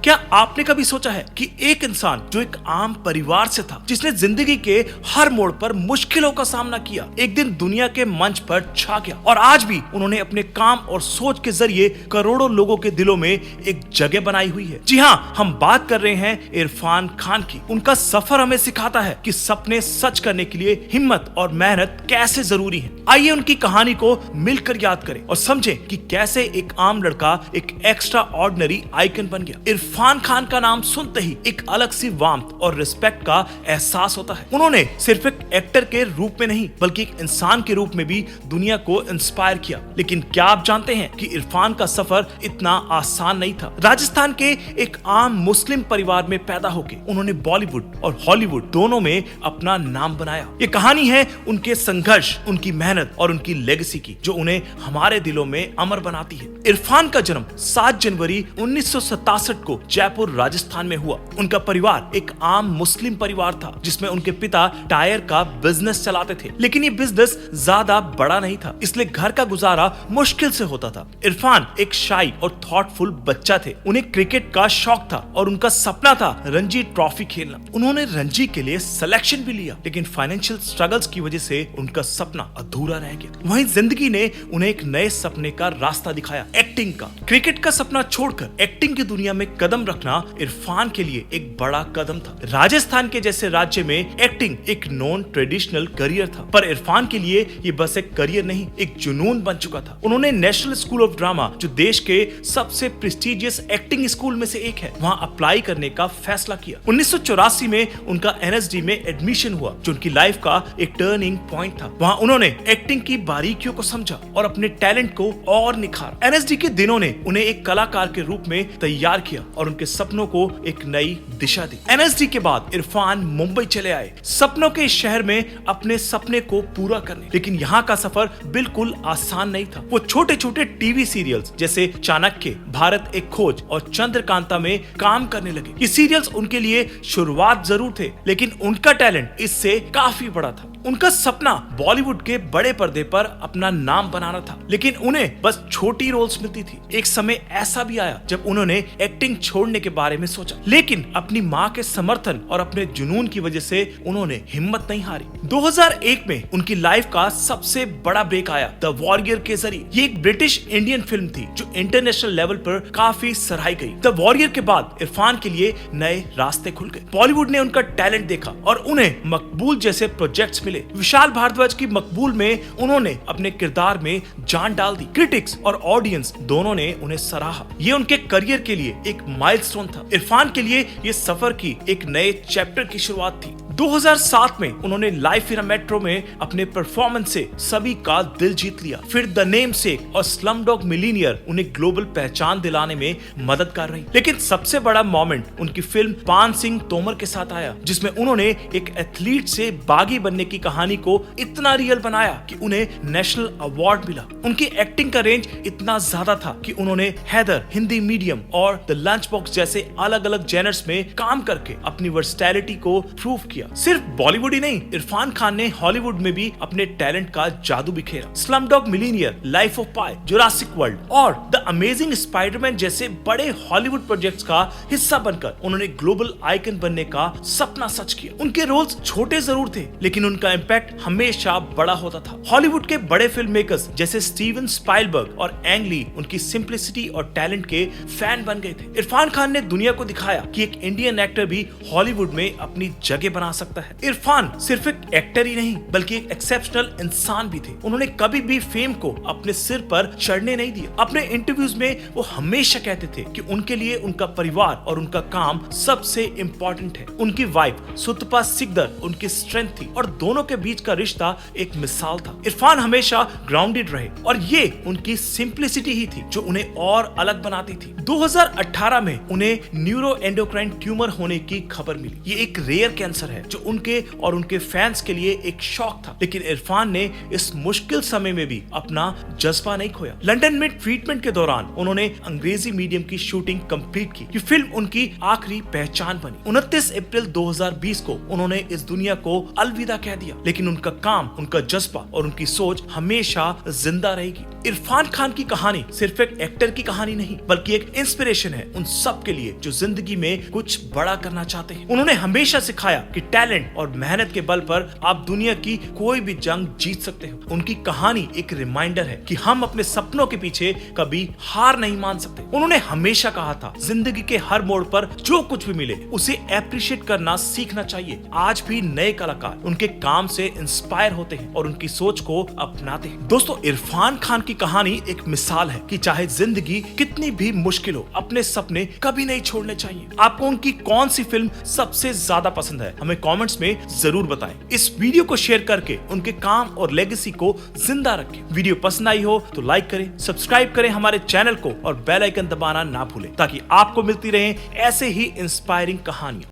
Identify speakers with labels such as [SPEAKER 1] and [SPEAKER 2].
[SPEAKER 1] क्या आपने कभी सोचा है कि एक इंसान जो एक आम परिवार से था, जिसने जिंदगी के हर मोड़ पर मुश्किलों का सामना किया, एक दिन दुनिया के मंच पर छा गया और आज भी उन्होंने अपने काम और सोच के जरिए करोड़ों लोगों के दिलों में एक जगह बनाई हुई है। जी हाँ, हम बात कर रहे हैं इरफान खान की। उनका सफर हमें सिखाता है कि सपने सच करने के लिए हिम्मत और मेहनत कैसे जरूरी है। आइए उनकी कहानी को मिलकर याद करें और समझें कि कैसे एक आम लड़का एक एक्स्ट्रा ऑर्डिनरी आइकन बन गया। इरफान खान का नाम सुनते ही एक अलग सी वार्मथ और रिस्पेक्ट का एहसास होता है। उन्होंने सिर्फ एक एक्टर के रूप में नहीं बल्कि एक इंसान के रूप में भी दुनिया को इंस्पायर किया। लेकिन क्या आप जानते हैं कि इरफान का सफर इतना आसान नहीं था। राजस्थान के एक आम मुस्लिम परिवार में पैदा होकर उन्होंने बॉलीवुड और हॉलीवुड दोनों में अपना नाम बनाया। ये कहानी है उनके संघर्ष, उनकी मेहनत और उनकी लेगेसी की, जो उन्हें हमारे दिलों में अमर बनाती है। इरफान का जन्म 7 जनवरी 1967 को जयपुर राजस्थान में हुआ। उनका परिवार एक आम मुस्लिम परिवार था, जिसमें उनके पिता टायर का बिजनेस चलाते थे। लेकिन ये बिजनेस ज्यादा बड़ा नहीं था, इसलिए घर का गुजारा मुश्किल से होता था। इरफान एक शाई और थॉटफुल बच्चा थे। उन्हें क्रिकेट का शौक था और उनका सपना था रणजी ट्रॉफी खेलना। उन्होंने रणजी के लिए सिलेक्शन भी लिया, लेकिन फाइनेंशियल स्ट्रगल्स की वजह से उनका सपना अधूरा रह गया। वहीं जिंदगी ने उन्हें एक नए सपने का रास्ता दिखाया, एक्टिंग का। क्रिकेट का सपना छोड़कर एक्टिंग की दुनिया में कदम रखना इरफान के लिए एक बड़ा कदम था। राजस्थान के जैसे राज्य में एक्टिंग एक नॉन ट्रेडिशनल करियर था, पर इरफान के लिए ये बस एक करियर नहीं, एक जुनून बन चुका था। उन्होंने नेशनल स्कूल ऑफ ड्रामा, जो देश के सबसे प्रेस्टिजियस एक्टिंग स्कूल में से एक है, वहां अप्लाई करने का फैसला किया। 1984 में उनका एनएसडी में एडमिशन हुआ, जो उनकी लाइफ का एक टर्निंग पॉइंट था। वहां उन्होंने एक्टिंग की बारीकियों को समझा और अपने टैलेंट को और निखारा। एनएसडी के दिनों ने उन्हें एक कलाकार के रूप में तैयार किया और उनके सपनों को एक नई दिशा दी। एनएसडी के बाद इरफान मुंबई चले आए, सपनों के शहर में अपने सपने को पूरा करने। लेकिन यहाँ का सफर बिल्कुल आसान नहीं था। वो छोटे छोटे टीवी सीरियल्स जैसे चाणक्य, भारत एक खोज और चंद्रकांता में काम करने लगे। ये सीरियल्स उनके लिए शुरुआत जरूर थे, लेकिन उनका टैलेंट इससे काफी बड़ा था। उनका सपना बॉलीवुड के बड़े पर्दे पर अपना नाम बनाना था, लेकिन उन्हें बस छोटी रोल्स मिलती थी। एक समय ऐसा भी आया जब उन्होंने एक्टिंग छोड़ने के बारे में सोचा, लेकिन अपनी माँ के समर्थन और अपने जुनून की वजह से उन्होंने हिम्मत नहीं हारी। 2001 में उनकी लाइफ का सबसे बड़ा ब्रेक आया द वॉरियर के जरिए। ये एक ब्रिटिश इंडियन फिल्म थी जो इंटरनेशनल लेवल पर काफी सराही गई। द वॉरियर के बाद इरफान के लिए नए रास्ते खुल गए। बॉलीवुड ने उनका टैलेंट देखा और उन्हें मकबूल जैसे प्रोजेक्ट्स मिले। विशाल भारद्वाज की मकबूल में उन्होंने अपने किरदार में जान डाल दी। क्रिटिक्स और ऑडियंस दोनों ने उन्हें सराहा। ये उनके करियर के लिए एक माइलस्टोन था। इरफान के लिए ये सफर की एक नए चैप्टर की शुरुआत थी। 2007 में उन्होंने लाइफ इन अ मेट्रो में अपने परफॉर्मेंस से सभी का दिल जीत लिया। फिर द नेमसेक और स्लमडॉग मिलियनेयर उन्हें ग्लोबल पहचान दिलाने में मददगार रही। लेकिन सबसे बड़ा मोमेंट उनकी फिल्म पान सिंह तोमर के साथ आया, जिसमें उन्होंने एक एथलीट से बागी बनने की कहानी को इतना रियल बनाया कि उन्हें नेशनल अवार्ड मिला। उनकी एक्टिंग का रेंज इतना ज्यादा था कि उन्होंने हैदर, हिंदी मीडियम और द लंच बॉक्स जैसे अलग अलग जेनर्स में काम करके अपनी वर्सटैलिटी को प्रूव किया। सिर्फ बॉलीवुड ही नहीं, इरफान खान ने हॉलीवुड में भी अपने टैलेंट का जादू बिखेरा। Slumdog Millionaire, Life of Pi, Jurassic World और द अमेजिंग स्पाइडरमैन जैसे बड़े हॉलीवुड प्रोजेक्ट्स का हिस्सा बनकर उन्होंने ग्लोबल आइकन बनने का सपना सच किया। उनके रोल्स छोटे जरूर थे, लेकिन उनका इम्पैक्ट हमेशा बड़ा होता था। हॉलीवुड के बड़े फिल्म मेकर्स जैसे स्टीवन स्पाइलबर्ग और एंग ली उनकी सिंप्लिसिटी और टैलेंट के फैन बन गए थे। इरफान खान ने दुनिया को दिखाया कि एक इंडियन एक्टर भी हॉलीवुड में अपनी जगह बना सकता है। इरफान सिर्फ एक एक्टर ही नहीं बल्कि एक एक्सेप्शनल इंसान भी थे। उन्होंने कभी भी फेम को अपने सिर पर चढ़ने नहीं दिया। अपने इंटरव्यूज में वो हमेशा कहते थे कि उनके लिए उनका परिवार और उनका काम सबसे इम्पोर्टेंट है। उनकी वाइफ सुतपा सिकदर उनकी स्ट्रेंथ थी और दोनों के बीच का रिश्ता एक मिसाल था। इरफान हमेशा ग्राउंडेड रहे और ये उनकी सिंप्लिसिटी ही थी जो उन्हें और अलग बनाती थी। 2018 में उन्हें न्यूरो एंडोक्राइन ट्यूमर होने की खबर मिली। ये एक रेयर कैंसर है है जो उनके और उनके फैंस के लिए एक शौक था। लेकिन इरफान ने इस मुश्किल समय में भी अपना जज्बा नहीं खोया। लंदन में ट्रीटमेंट के दौरान उन्होंने अंग्रेजी मीडियम की शूटिंग कंप्लीट की। ये फिल्म उनकी आखिरी पहचान बनी। 29 अप्रैल 2020 को उन्होंने इस दुनिया को अलविदा कह दिया, लेकिन उनका काम, उनका जज्बा और उनकी सोच हमेशा जिंदा रहेगी। इरफान खान की कहानी सिर्फ एक एक्टर की कहानी नहीं, बल्कि एक इंस्पिरेशन है उन सब के लिए जो जिंदगी में कुछ बड़ा करना चाहते हैं। उन्होंने हमेशा सिखाया कि टैलेंट और मेहनत के बल पर आप दुनिया की कोई भी जंग जीत सकते हो। उनकी कहानी एक रिमाइंडर है कि हम अपने सपनों के पीछे कभी हार नहीं मान सकते। उन्होंने हमेशा कहा था, जिंदगी के हर मोड़ पर जो कुछ भी मिले उसे एप्रिशिएट करना सीखना चाहिए। आज भी नए कलाकार उनके काम से इंस्पायर होते हैं और उनकी सोच को अपनाते हैं। दोस्तों, इरफान खान की कहानी एक मिसाल है कि चाहे जिंदगी कितनी भी मुश्किल हो, अपने सपने कभी नहीं छोड़ने चाहिए। आपको उनकी कौन सी फिल्म सबसे ज्यादा पसंद है, हमें कमेंट्स में जरूर बताएं। इस वीडियो को शेयर करके उनके काम और लेगेसी को जिंदा रखें। वीडियो पसंद आई हो तो लाइक करें, सब्सक्राइब करें हमारे चैनल को और बेल आइकन दबाना ना भूलें, ताकि आपको मिलती रहे ऐसे ही इंस्पायरिंग कहानियां।